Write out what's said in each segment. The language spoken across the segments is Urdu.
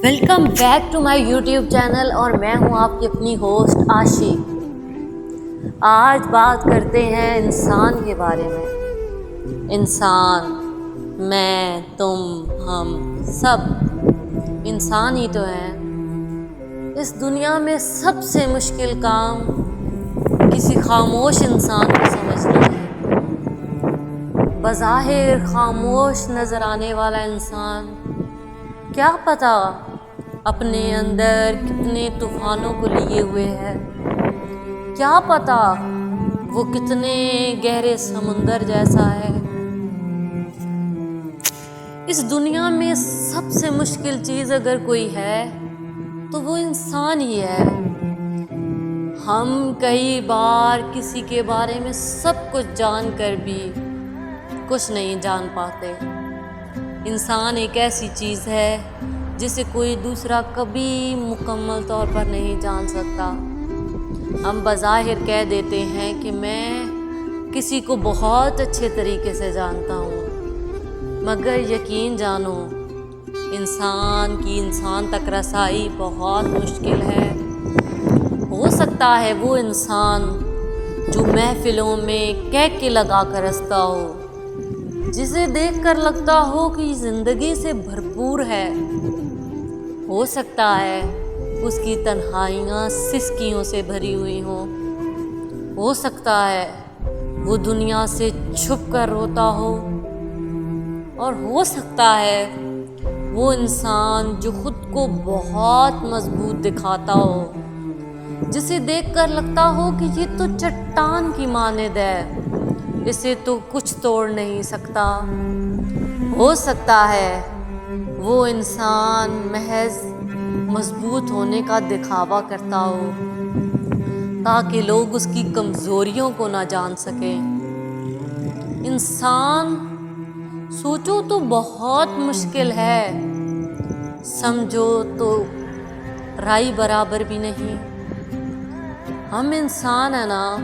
Welcome back to my YouTube channel اور میں ہوں آپ کی اپنی ہوسٹ عاشق۔ آج بات کرتے ہیں انسان کے بارے میں۔ انسان، میں، تم، ہم سب انسان ہی تو ہیں۔ اس دنیا میں سب سے مشکل کام کسی خاموش انسان کو سمجھنا ہے۔ بظاہر خاموش نظر آنے والا انسان کیا پتا اپنے اندر کتنے طوفانوں کو لیے ہوئے ہے، کیا پتا وہ کتنے گہرے سمندر جیسا ہے۔ اس دنیا میں سب سے مشکل چیز اگر کوئی ہے تو وہ انسان ہی ہے۔ ہم کئی بار کسی کے بارے میں سب کچھ جان کر بھی کچھ نہیں جان پاتے۔ انسان ایک ایسی چیز ہے جسے کوئی دوسرا کبھی مکمل طور پر نہیں جان سکتا۔ ہم بظاہر کہہ دیتے ہیں کہ میں کسی کو بہت اچھے طریقے سے جانتا ہوں، مگر یقین جانو انسان کی انسان تک رسائی بہت مشکل ہے۔ ہو سکتا ہے وہ انسان جو محفلوں میں کہکے لگا کر ہنستا ہو، جسے دیکھ کر لگتا ہو کہ زندگی سے بھرپور ہے، ہو سکتا ہے اس کی تنہائیاں سسکیوں سے بھری ہوئی ہوں، ہو سکتا ہے وہ دنیا سے چھپ کر روتا ہو، اور ہو سکتا ہے وہ انسان جو خود کو بہت مضبوط دکھاتا ہو، جسے دیکھ کر لگتا ہو کہ یہ تو چٹان کی مانند ہے، اسے تو کچھ توڑ نہیں سکتا۔ ہو سکتا ہے وہ انسان محض مضبوط ہونے کا دکھاوا کرتا ہو تاکہ لوگ اس کی کمزوریوں کو نہ جان سکیں۔ انسان سوچو تو بہت مشکل ہے، سمجھو تو رائی برابر بھی نہیں۔ ہم انسان ہیں نا،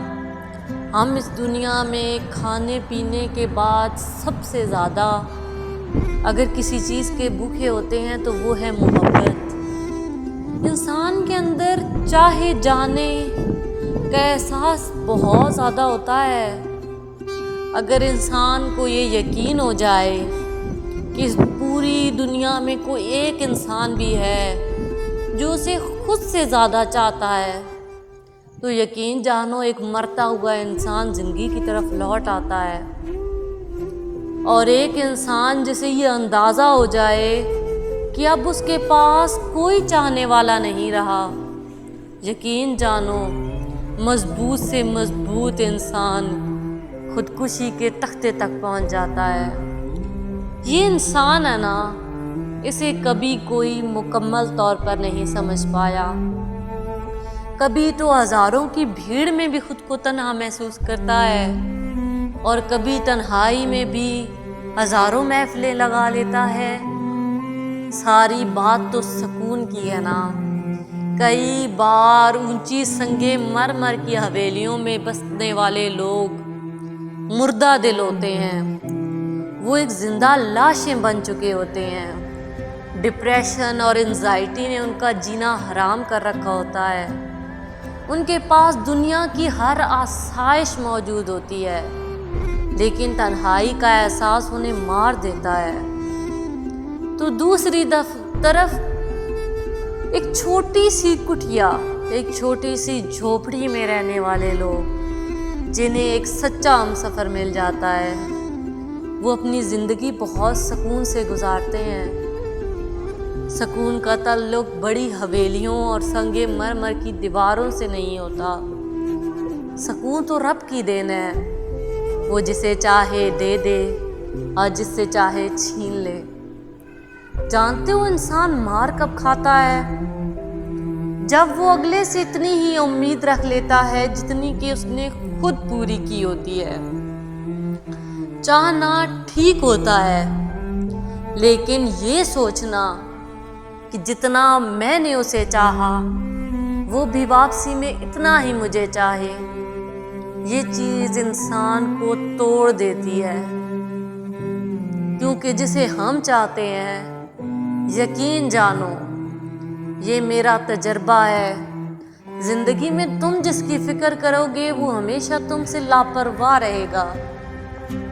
ہم اس دنیا میں کھانے پینے کے بعد سب سے زیادہ اگر کسی چیز کے بھوکے ہوتے ہیں تو وہ ہے محبت۔ انسان کے اندر چاہے جانے کا احساس بہت زیادہ ہوتا ہے۔ اگر انسان کو یہ یقین ہو جائے کہ اس پوری دنیا میں کوئی ایک انسان بھی ہے جو اسے خود سے زیادہ چاہتا ہے، تو یقین جانو ایک مرتا ہوا انسان زندگی کی طرف لوٹ آتا ہے۔ اور ایک انسان جسے یہ اندازہ ہو جائے کہ اب اس کے پاس کوئی چاہنے والا نہیں رہا، یقین جانو مضبوط سے مضبوط انسان خودکشی کے تختے تک پہنچ جاتا ہے۔ یہ انسان ہے نا، اسے کبھی کوئی مکمل طور پر نہیں سمجھ پایا۔ کبھی تو ہزاروں کی بھیڑ میں بھی خود کو تنہا محسوس کرتا ہے، اور کبھی تنہائی میں بھی ہزاروں محفلیں لگا لیتا ہے۔ ساری بات تو سکون کی ہے نا۔ کئی بار اونچی سنگے مرمر کی حویلیوں میں بسنے والے لوگ مردہ دل ہوتے ہیں، وہ ایک زندہ لاشیں بن چکے ہوتے ہیں۔ ڈپریشن اور انزائٹی نے ان کا جینا حرام کر رکھا ہوتا ہے۔ ان کے پاس دنیا کی ہر آسائش موجود ہوتی ہے، لیکن تنہائی کا احساس انہیں مار دیتا ہے۔ تو دوسری طرف ایک چھوٹی سی کٹھیا، ایک چھوٹی سی جھوپڑی میں رہنے والے لوگ جنہیں ایک سچا ہمسفر مل جاتا ہے، وہ اپنی زندگی بہت سکون سے گزارتے ہیں۔ سکون کا تعلق بڑی حویلیوں اور سنگے مرمر کی دیواروں سے نہیں ہوتا۔ سکون تو رب کی دین ہے، وہ جسے چاہے دے دے اور جس سے چاہے چھین لے۔ جانتے ہو انسان مار کب کھاتا ہے؟ جب وہ اگلے سے اتنی ہی امید رکھ لیتا ہے جتنی کہ اس نے خود پوری کی ہوتی ہے۔ چاہنا ٹھیک ہوتا ہے، لیکن یہ سوچنا کہ جتنا میں نے اسے چاہا وہ بھی واپسی میں اتنا ہی مجھے چاہے، یہ چیز انسان کو توڑ دیتی ہے۔ کیونکہ جسے ہم چاہتے ہیں، یقین جانو یہ میرا تجربہ ہے، زندگی میں تم جس کی فکر کرو گے وہ ہمیشہ تم سے لاپرواہ رہے گا،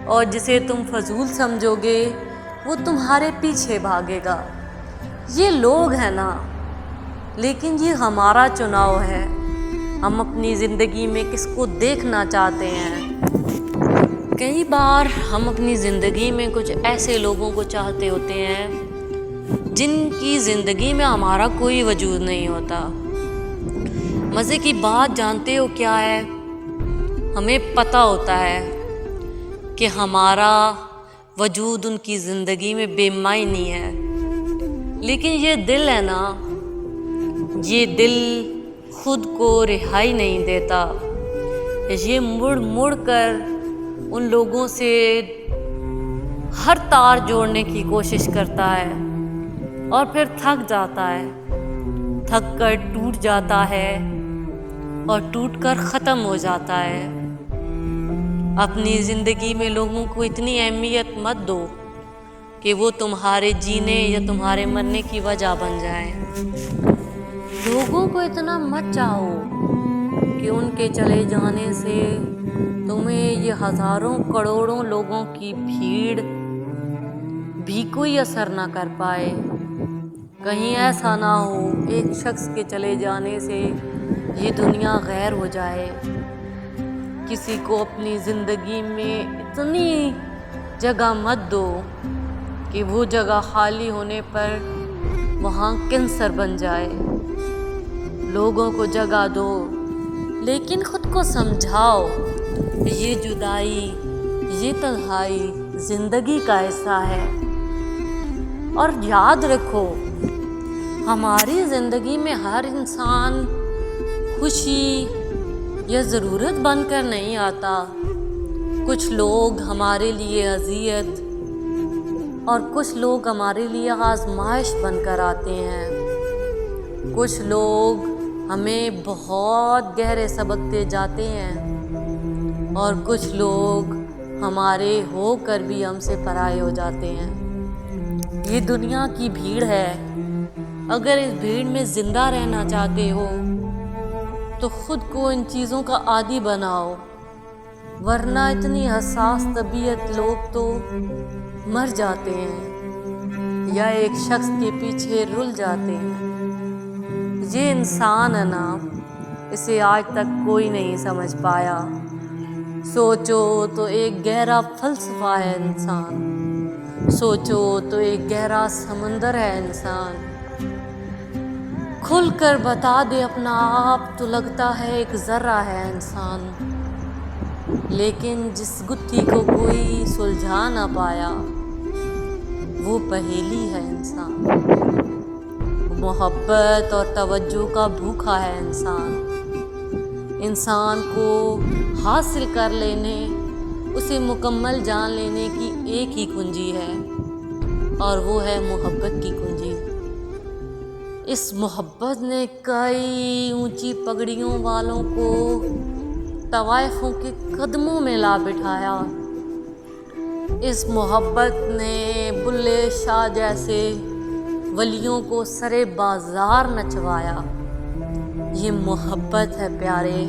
اور جسے تم فضول سمجھو گے وہ تمہارے پیچھے بھاگے گا۔ یہ لوگ ہیں نا، لیکن یہ ہمارا چناؤ ہے، ہم اپنی زندگی میں کس کو دیکھنا چاہتے ہیں۔ کئی بار ہم اپنی زندگی میں کچھ ایسے لوگوں کو چاہتے ہوتے ہیں جن کی زندگی میں ہمارا کوئی وجود نہیں ہوتا۔ مزے کی بات جانتے ہو کیا ہے؟ ہمیں پتہ ہوتا ہے کہ ہمارا وجود ان کی زندگی میں بے معنی ہے، لیکن یہ دل ہے نا، یہ دل خود کو رہائی نہیں دیتا، یہ مڑ مڑ کر ان لوگوں سے ہر تار جوڑنے کی کوشش کرتا ہے، اور پھر تھک جاتا ہے، تھک کر ٹوٹ جاتا ہے، اور ٹوٹ کر ختم ہو جاتا ہے۔ اپنی زندگی میں لوگوں کو اتنی اہمیت مت دو کہ وہ تمہارے جینے یا تمہارے مرنے کی وجہ بن جائیں۔ لوگوں کو اتنا مت چاہو کہ ان کے چلے جانے سے تمہیں یہ ہزاروں کروڑوں لوگوں کی بھیڑ بھی کوئی اثر نہ کر پائے۔ کہیں ایسا نہ ہو ایک شخص کے چلے جانے سے یہ دنیا غیر ہو جائے۔ کسی کو اپنی زندگی میں اتنی جگہ مت دو کہ وہ جگہ خالی ہونے پر وہاں کینسر بن جائے۔ لوگوں کو جگہ دو، لیکن خود کو سمجھاؤ یہ جدائی، یہ تنہائی زندگی کا حصہ ہے۔ اور یاد رکھو، ہماری زندگی میں ہر انسان خوشی یا ضرورت بن کر نہیں آتا۔ کچھ لوگ ہمارے لیے اذیت اور کچھ لوگ ہمارے لیے آزمائش بن کر آتے ہیں۔ کچھ لوگ ہمیں بہت گہرے سبق دے جاتے ہیں، اور کچھ لوگ ہمارے ہو کر بھی ہم سے پرائے ہو جاتے ہیں۔ یہ دنیا کی بھیڑ ہے، اگر اس بھیڑ میں زندہ رہنا چاہتے ہو تو خود کو ان چیزوں کا عادی بناؤ، ورنہ اتنی حساس طبیعت لوگ تو مر جاتے ہیں یا ایک شخص کے پیچھے رل جاتے ہیں۔ یہ انسان ہے نا، اسے آج تک کوئی نہیں سمجھ پایا۔ سوچو تو ایک گہرا فلسفہ ہے انسان، سوچو تو ایک گہرا سمندر ہے انسان۔ کھل کر بتا دے اپنا آپ تو لگتا ہے ایک ذرہ ہے انسان، لیکن جس گتھی کو کوئی سلجھا نہ پایا وہ پہیلی ہے انسان۔ محبت اور توجہ کا بھوکا ہے انسان۔ انسان کو حاصل کر لینے، اسے مکمل جان لینے کی ایک ہی کنجی ہے، اور وہ ہے محبت کی کنجی۔ اس محبت نے کئی اونچی پگڑیوں والوں کو طوائفوں کے قدموں میں لا بٹھایا۔ اس محبت نے بلے شاہ جیسے ولیوں کو سرے بازار نچوایا۔ یہ محبت ہے پیارے،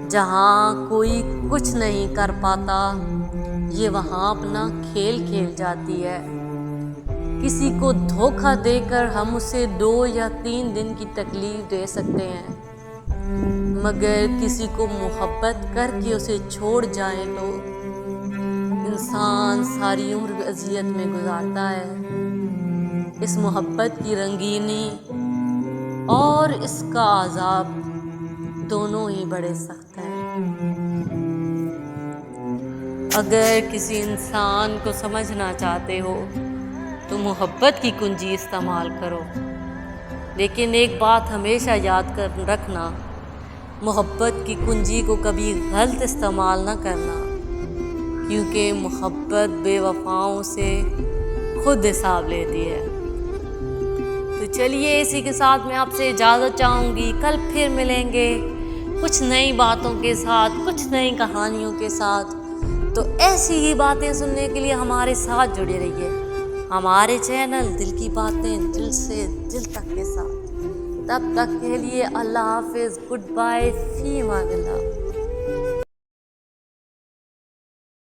جہاں کوئی کچھ نہیں کر پاتا یہ وہاں اپنا کھیل کھیل جاتی ہے۔ کسی کو دھوکہ دے کر ہم اسے 2 یا 3 دن کی تکلیف دے سکتے ہیں، مگر کسی کو محبت کر کے اسے چھوڑ جائیں تو انسان ساری عمر اذیت میں گزارتا ہے۔ اس محبت کی رنگینی اور اس کا عذاب دونوں ہی بڑے سخت ہیں۔ اگر کسی انسان کو سمجھنا چاہتے ہو تو محبت کی کنجی استعمال کرو، لیکن ایک بات ہمیشہ یاد کر رکھنا، محبت کی کنجی کو کبھی غلط استعمال نہ کرنا، کیونکہ محبت بے وفاؤں سے خود حساب لیتی ہے۔ تو چلیے اسی کے ساتھ میں آپ سے اجازت چاہوں گی، کل پھر ملیں گے کچھ نئی باتوں کے ساتھ، کچھ نئی کہانیوں کے ساتھ۔ تو ایسی ہی باتیں سننے کے لیے ہمارے ساتھ جڑے رہیے۔ ہمارے چینل دل کی باتیں دل سے دل تک کے ساتھ. تب تک کے لیے اللہ حافظ, گڈ بائے, فی امان اللہ.